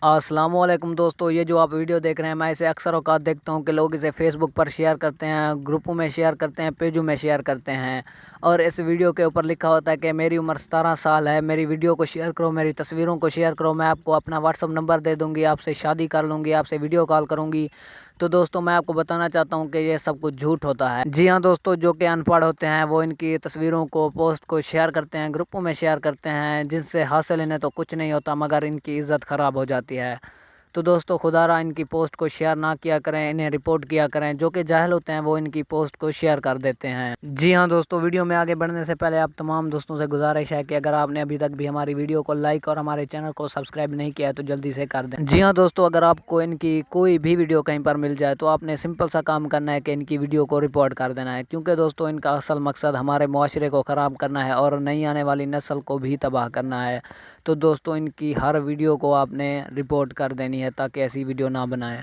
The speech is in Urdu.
السلام علیکم دوستو، یہ جو آپ ویڈیو دیکھ رہے ہیں میں اسے اکثر اوقات دیکھتا ہوں کہ لوگ اسے فیس بک پر شیئر کرتے ہیں، گروپوں میں شیئر کرتے ہیں، پیجوں میں شیئر کرتے ہیں، اور اس ویڈیو کے اوپر لکھا ہوتا ہے کہ میری عمر 17 سال ہے، میری ویڈیو کو شیئر کرو، میری تصویروں کو شیئر کرو، میں آپ کو اپنا واٹس ایپ نمبر دے دوں گی، آپ سے شادی کر لوں گی، آپ سے ویڈیو کال کروں گی۔ تو دوستو میں آپ کو بتانا چاہتا ہوں کہ یہ سب کچھ جھوٹ ہوتا ہے۔ جی ہاں دوستو، جو کہ ان پڑھ ہوتے ہیں وہ ان کی تصویروں کو، پوسٹ کو شیئر کرتے ہیں، گروپوں میں شیئر کرتے ہیں، جن سے حاصل انہیں تو کچھ نہیں ہوتا مگر ان کی عزت خراب ہو جاتی ہے۔ تو دوستو خدا را ان کی پوسٹ کو شیئر نہ کیا کریں، انہیں رپورٹ کیا کریں۔ جو کہ جاہل ہوتے ہیں وہ ان کی پوسٹ کو شیئر کر دیتے ہیں۔ جی ہاں دوستو، ویڈیو میں آگے بڑھنے سے پہلے آپ تمام دوستوں سے گزارش ہے کہ اگر آپ نے ابھی تک بھی ہماری ویڈیو کو لائک اور ہمارے چینل کو سبسکرائب نہیں کیا ہے تو جلدی سے کر دیں۔ جی ہاں دوستو، اگر آپ کو ان کی کوئی بھی ویڈیو کہیں پر مل جائے تو آپ نے سمپل سا کام کرنا ہے کہ ان کی ویڈیو کو رپورٹ کر دینا ہے، کیونکہ دوستو ان کا اصل مقصد ہمارے معاشرے کو خراب کرنا ہے اور نئی آنے والی نسل کو بھی تباہ کرنا ہے۔ تو دوستو ان کی ہر ویڈیو کو آپ نے رپورٹ کر دینی ہے تاکہ ایسی ویڈیو نہ بنائیں۔